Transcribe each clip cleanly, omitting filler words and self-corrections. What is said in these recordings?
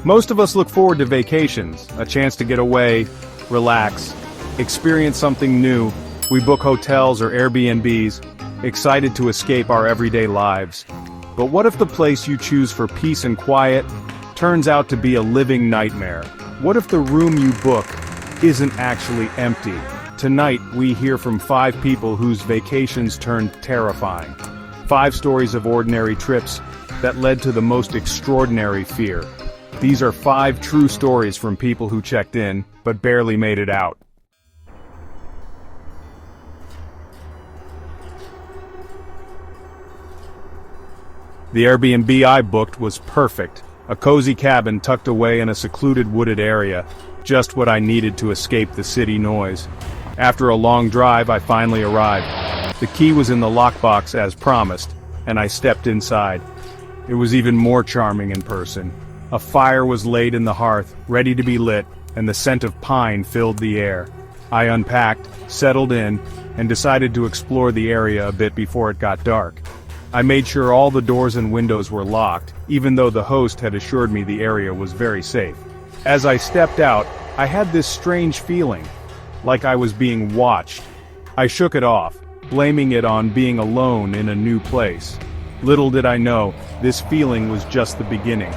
Most of us look forward to vacations, a chance to get away, relax, experience something new. We book hotels or Airbnbs, excited to escape our everyday lives. But what if the place you choose for peace and quiet turns out to be a living nightmare? What if the room you book isn't actually empty? Tonight, we hear from 5 people whose vacations turned terrifying. 5 stories of ordinary trips that led to the most extraordinary fear. These are 5 true stories from people who checked in, but barely made it out. The Airbnb I booked was perfect. A cozy cabin tucked away in a secluded wooded area. Just what I needed to escape the city noise. After a long drive, I finally arrived. The key was in the lockbox as promised, and I stepped inside. It was even more charming in person. A fire was laid in the hearth, ready to be lit, and the scent of pine filled the air. I unpacked, settled in, and decided to explore the area a bit before it got dark. I made sure all the doors and windows were locked, even though the host had assured me the area was very safe. As I stepped out, I had this strange feeling, like I was being watched. I shook it off, blaming it on being alone in a new place. Little did I know, this feeling was just the beginning.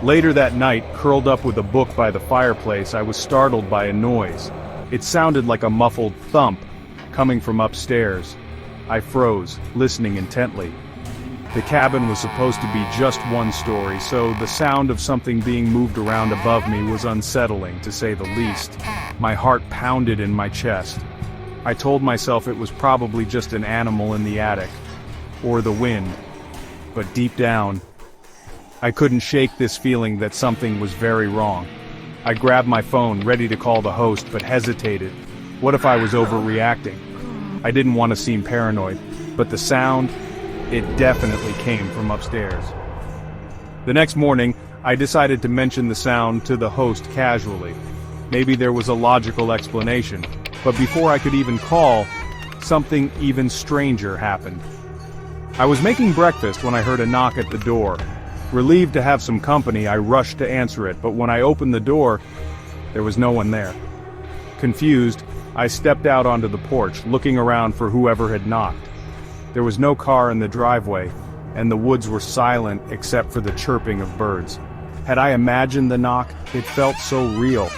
Later that night, curled up with a book by the fireplace, I was startled by a noise. It sounded like a muffled thump, coming from upstairs. I froze, listening intently. The cabin was supposed to be just one story, so the sound of something being moved around above me was unsettling, to say the least. My heart pounded in my chest. I told myself it was probably just an animal in the attic, or the wind. But deep down, I couldn't shake this feeling that something was very wrong. I grabbed my phone, ready to call the host, but hesitated. What if I was overreacting? I didn't want to seem paranoid, but the sound, it definitely came from upstairs. The next morning, I decided to mention the sound to the host casually. Maybe there was a logical explanation, but before I could even call, something even stranger happened. I was making breakfast when I heard a knock at the door. Relieved to have some company, I rushed to answer it, but when I opened the door, there was no one there. Confused, I stepped out onto the porch, looking around for whoever had knocked. There was no car in the driveway, and the woods were silent except for the chirping of birds. Had I imagined the knock? It felt so real.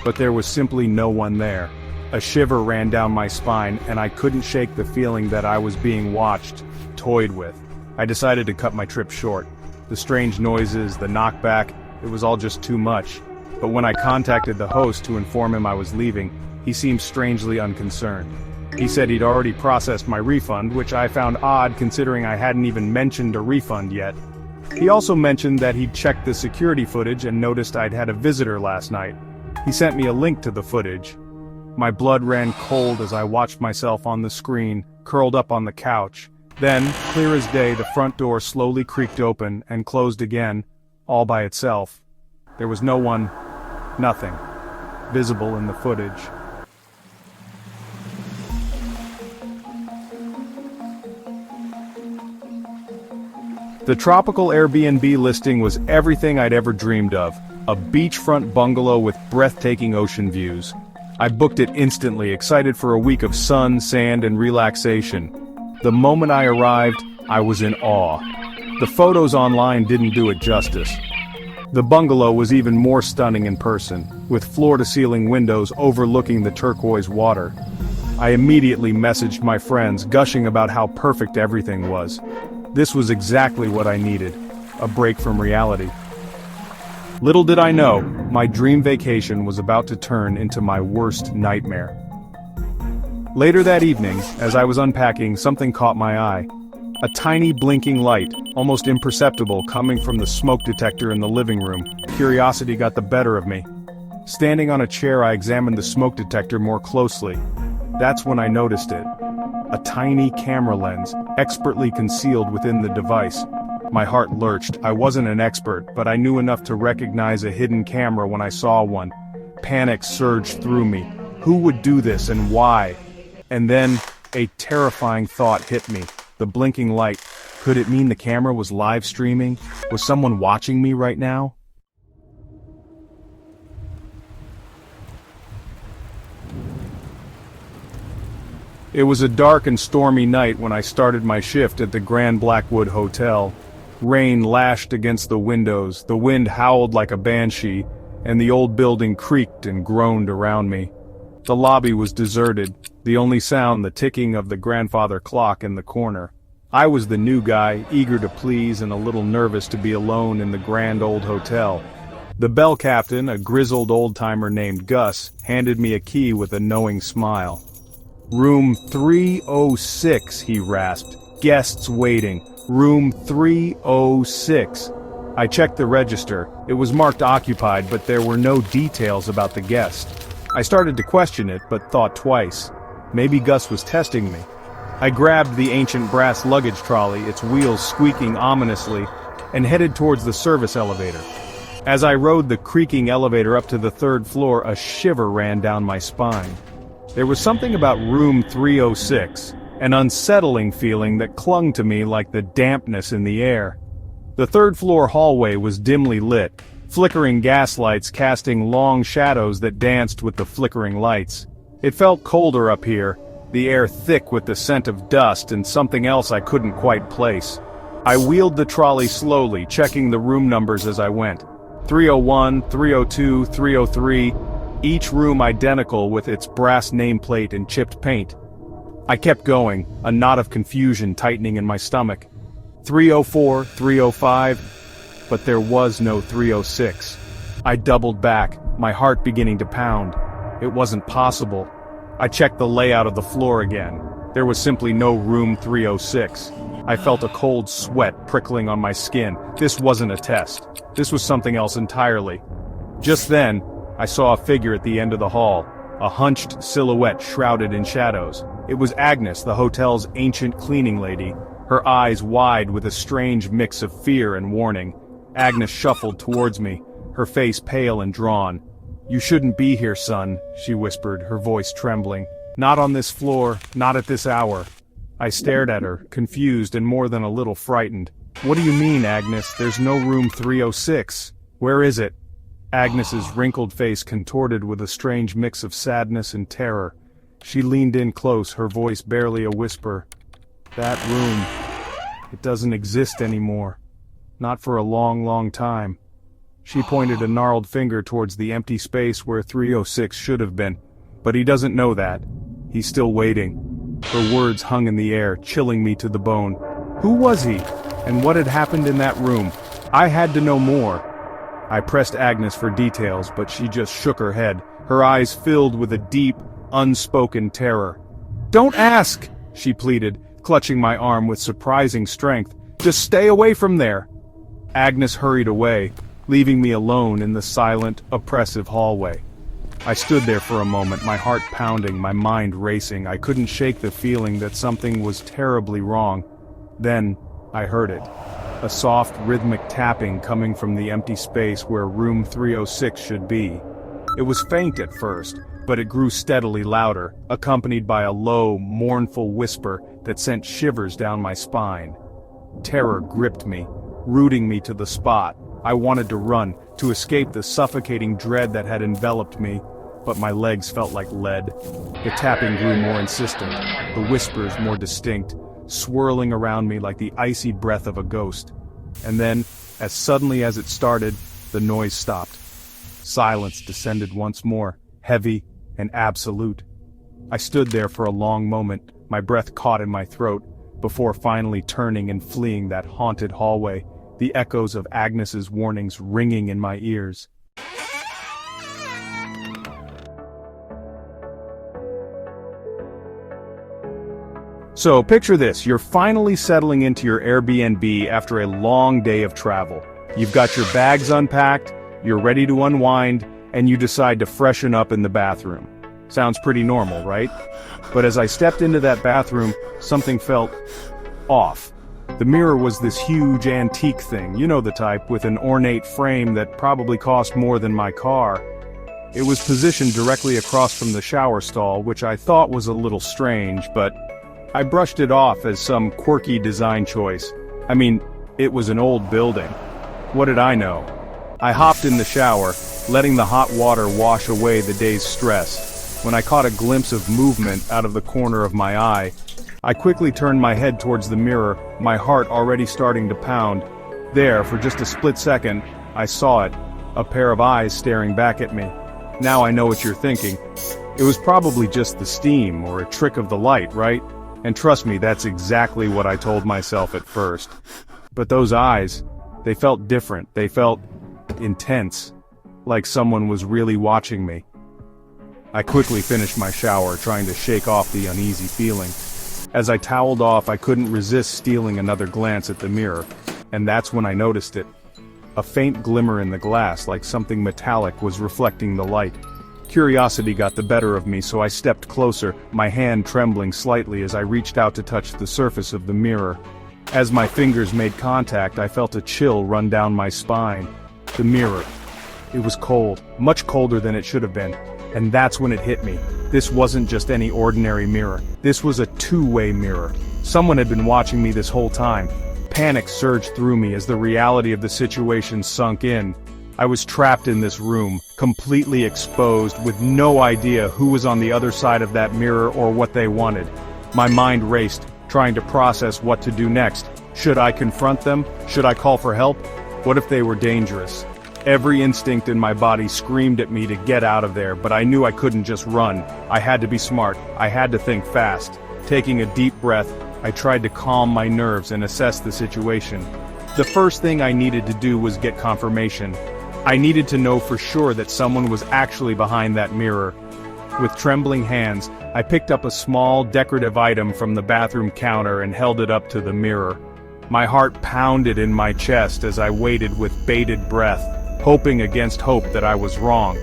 But there was simply no one there. A shiver ran down my spine, and I couldn't shake the feeling that I was being watched, toyed with. I decided to cut my trip short. The strange noises, the knockback, it was all just too much. But when I contacted the host to inform him I was leaving, he seemed strangely unconcerned. He said he'd already processed my refund, which I found odd considering I hadn't even mentioned a refund yet. He also mentioned that he'd checked the security footage and noticed I'd had a visitor last night. He sent me a link to the footage. My blood ran cold as I watched myself on the screen, curled up on the couch. Then, clear as day, the front door slowly creaked open and closed again, all by itself. There was no one, nothing, visible in the footage. The tropical Airbnb listing was everything I'd ever dreamed of, a beachfront bungalow with breathtaking ocean views. I booked it instantly, excited for a week of sun, sand, and relaxation. The moment I arrived, I was in awe. The photos online didn't do it justice. The bungalow was even more stunning in person, with floor-to-ceiling windows overlooking the turquoise water. I immediately messaged my friends, gushing about how perfect everything was. This was exactly what I needed, a break from reality. Little did I know, my dream vacation was about to turn into my worst nightmare. Later that evening, as I was unpacking, something caught my eye. A tiny blinking light, almost imperceptible, coming from the smoke detector in the living room. Curiosity got the better of me. Standing on a chair, I examined the smoke detector more closely. That's when I noticed it. A tiny camera lens, expertly concealed within the device. My heart lurched. I wasn't an expert, but I knew enough to recognize a hidden camera when I saw one. Panic surged through me. Who would do this and why? And then, a terrifying thought hit me. The blinking light. Could it mean the camera was live streaming? Was someone watching me right now? It was a dark and stormy night when I started my shift at the Grand Blackwood Hotel. Rain lashed against the windows, the wind howled like a banshee, and the old building creaked and groaned around me. The lobby was deserted, the only sound the ticking of the grandfather clock in the corner. I was the new guy, eager to please and a little nervous to be alone in the grand old hotel. The bell captain, a grizzled old-timer named Gus, handed me a key with a knowing smile. "Room 306, he rasped. "Guests waiting. Room 306. I checked the register. It was marked occupied, but there were no details about the guest. I started to question it, but thought twice. Maybe Gus was testing me. I grabbed the ancient brass luggage trolley, its wheels squeaking ominously, and headed towards the service elevator. As I rode the creaking elevator up to the third floor, a shiver ran down my spine. There was something about room 306, an unsettling feeling that clung to me like the dampness in the air. The third-floor hallway was dimly lit, flickering gaslights casting long shadows that danced with the flickering lights. It felt colder up here, the air thick with the scent of dust and something else I couldn't quite place. I wheeled the trolley slowly, checking the room numbers as I went. 301, 302, 303, each room identical with its brass nameplate and chipped paint. I kept going, a knot of confusion tightening in my stomach. 304, 305, but there was no 306. I doubled back, my heart beginning to pound. It wasn't possible. I checked the layout of the floor again. There was simply no room 306. I felt a cold sweat prickling on my skin. This wasn't a test. This was something else entirely. Just then, I saw a figure at the end of the hall, a hunched silhouette shrouded in shadows. It was Agnes, the hotel's ancient cleaning lady, her eyes wide with a strange mix of fear and warning. Agnes shuffled towards me, her face pale and drawn. "You shouldn't be here, son," she whispered, her voice trembling. "Not on this floor, not at this hour." I stared at her, confused and more than a little frightened. "What do you mean, Agnes? There's no room 306. Where is it?" Agnes's wrinkled face contorted with a strange mix of sadness and terror. She leaned in close, her voice barely a whisper. "That room, it doesn't exist anymore. Not for a long, long time." She pointed a gnarled finger towards the empty space where 306 should have been. "But he doesn't know that. He's still waiting." Her words hung in the air, chilling me to the bone. Who was he? And what had happened in that room? I had to know more. I pressed Agnes for details, but she just shook her head, her eyes filled with a deep, unspoken terror. "Don't ask!" she pleaded, clutching my arm with surprising strength. "Just stay away from there!" Agnes hurried away, leaving me alone in the silent, oppressive hallway. I stood there for a moment, my heart pounding, my mind racing. I couldn't shake the feeling that something was terribly wrong. Then, I heard it. A soft, rhythmic tapping coming from the empty space where room 306 should be. It was faint at first, but it grew steadily louder, accompanied by a low, mournful whisper that sent shivers down my spine. Terror gripped me, rooting me to the spot. I wanted to run, to escape the suffocating dread that had enveloped me, but my legs felt like lead. The tapping grew more insistent, the whispers more distinct, swirling around me like the icy breath of a ghost. And then, as suddenly as it started, the noise stopped. Silence descended once more, heavy and absolute. I stood there for a long moment, my breath caught in my throat, before finally turning and fleeing that haunted hallway, the echoes of Agnes's warnings ringing in my ears. So, picture this, you're finally settling into your Airbnb after a long day of travel. You've got your bags unpacked, you're ready to unwind, and you decide to freshen up in the bathroom. Sounds pretty normal, right? But as I stepped into that bathroom, something felt off. The mirror was this huge antique thing, you know the type, with an ornate frame that probably cost more than my car. It was positioned directly across from the shower stall, which I thought was a little strange, but I brushed it off as some quirky design choice. I mean, it was an old building. What did I know? I hopped in the shower, letting the hot water wash away the day's stress. When I caught a glimpse of movement out of the corner of my eye, I quickly turned my head towards the mirror, my heart already starting to pound. There, for just a split second, I saw it, a pair of eyes staring back at me. Now I know what you're thinking. It was probably just the steam or a trick of the light, right? And trust me, that's exactly what I told myself at first. But those eyes, they felt different. They felt intense, like someone was really watching me. I quickly finished my shower, trying to shake off the uneasy feeling. As I toweled off, I couldn't resist stealing another glance at the mirror, and that's when I noticed it. A faint glimmer in the glass, like something metallic, was reflecting the light. Curiosity got the better of me, so I stepped closer, my hand trembling slightly as I reached out to touch the surface of the mirror. As my fingers made contact, I felt a chill run down my spine. The mirror. It was cold, much colder than it should have been. And that's when it hit me. This wasn't just any ordinary mirror. This was a two-way mirror. Someone had been watching me this whole time. Panic surged through me as the reality of the situation sunk in. I was trapped in this room, completely exposed, with no idea who was on the other side of that mirror or what they wanted. My mind raced, trying to process what to do next. Should I confront them? Should I call for help? What if they were dangerous? Every instinct in my body screamed at me to get out of there, but I knew I couldn't just run. I had to be smart. I had to think fast. Taking a deep breath, I tried to calm my nerves and assess the situation. The first thing I needed to do was get confirmation. I needed to know for sure that someone was actually behind that mirror. With trembling hands, I picked up a small decorative item from the bathroom counter and held it up to the mirror. My heart pounded in my chest as I waited with bated breath, hoping against hope that I was wrong.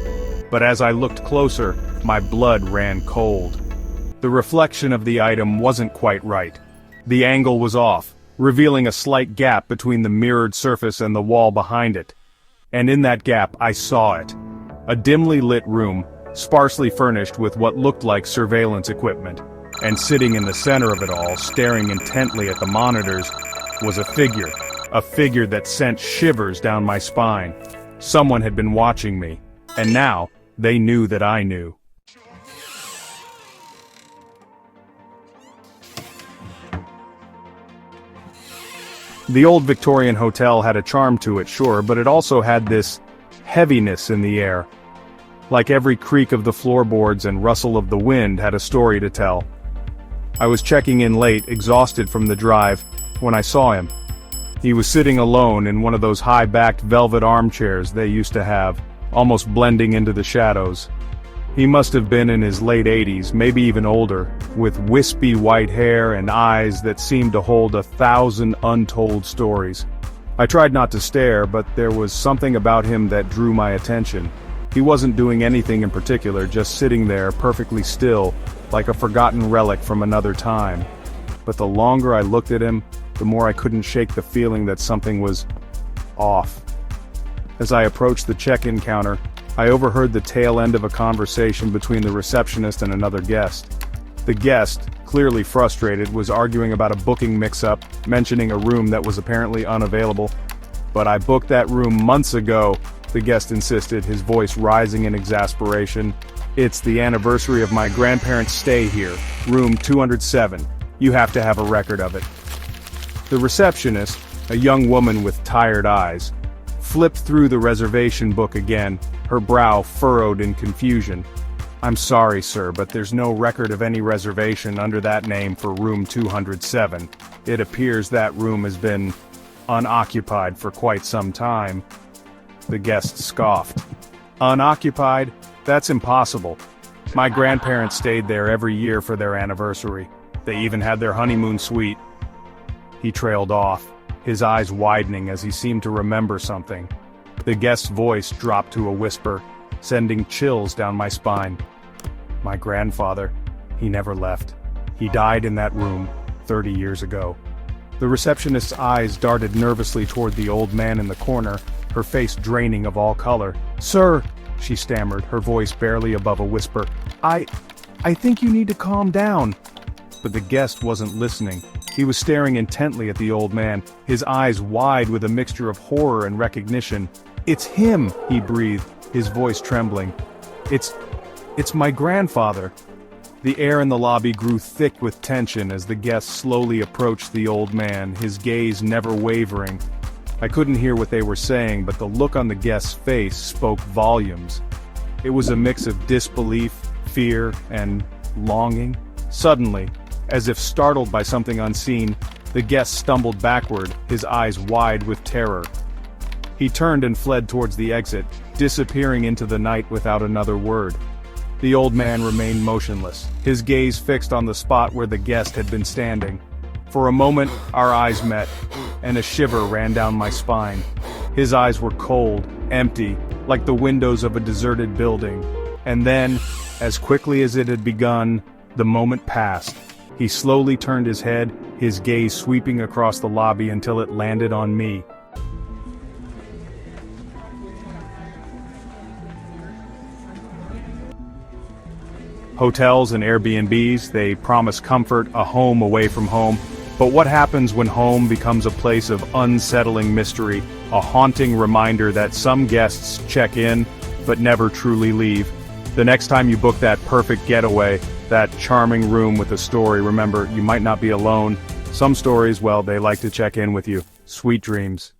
But as I looked closer, my blood ran cold. The reflection of the item wasn't quite right. The angle was off, revealing a slight gap between the mirrored surface and the wall behind it. And in that gap, I saw it. A dimly lit room, sparsely furnished with what looked like surveillance equipment. And sitting in the center of it all, staring intently at the monitors, was a figure that sent shivers down my spine. Someone had been watching me, and now, they knew that I knew. The old Victorian hotel had a charm to it, sure, but it also had this heaviness in the air. Like every creak of the floorboards and rustle of the wind had a story to tell. I was checking in late, exhausted from the drive, when I saw him. He was sitting alone in one of those high-backed velvet armchairs they used to have, almost blending into the shadows. He must have been in his late 80s, maybe even older, with wispy white hair and eyes that seemed to hold 1,000 untold stories. I tried not to stare, but there was something about him that drew my attention. He wasn't doing anything in particular, just sitting there perfectly still, like a forgotten relic from another time. But the longer I looked at him, the more I couldn't shake the feeling that something was off. As I approached the check-in counter, I overheard the tail end of a conversation between the receptionist and another guest. The guest, clearly frustrated, was arguing about a booking mix-up, mentioning a room that was apparently unavailable. "But I booked that room months ago," the guest insisted, his voice rising in exasperation. "It's the anniversary of my grandparents' stay here, room 207. You have to have a record of it." The receptionist, a young woman with tired eyes, flipped through the reservation book again, her brow furrowed in confusion. "I'm sorry, sir, but there's no record of any reservation under that name for room 207. It appears that room has been unoccupied for quite some time." The guest scoffed. "Unoccupied? That's impossible. My grandparents stayed there every year for their anniversary. They even had their honeymoon suite." He trailed off, his eyes widening as he seemed to remember something. The guest's voice dropped to a whisper, sending chills down my spine. "My grandfather, he never left. He died in that room 30 years ago." The receptionist's eyes darted nervously toward the old man in the corner, her face draining of all color. "Sir," she stammered, her voice barely above a whisper, I think you need to calm down." But the guest wasn't listening. He was staring intently at the old man, his eyes wide with a mixture of horror and recognition. "It's him," he breathed, his voice trembling. It's It's my grandfather. The air in the lobby grew thick with tension as the guests slowly approached the old man, his gaze never wavering. I couldn't hear what they were saying, but the look on the guest's face spoke volumes. It was a mix of disbelief, fear, and longing. Suddenly, as if startled by something unseen, the guest stumbled backward, his eyes wide with terror. He turned and fled towards the exit, disappearing into the night without another word. The old man remained motionless, his gaze fixed on the spot where the guest had been standing. For a moment, our eyes met, and a shiver ran down my spine. His eyes were cold, empty, like the windows of a deserted building. And then, as quickly as it had begun, the moment passed. He slowly turned his head, his gaze sweeping across the lobby until it landed on me. Hotels and Airbnbs, they promise comfort, a home away from home. But what happens when home becomes a place of unsettling mystery, a haunting reminder that some guests check in, but never truly leave? The next time you book that perfect getaway, that charming room with a story, remember, you might not be alone. Some stories, well, they like to check in with you. Sweet dreams.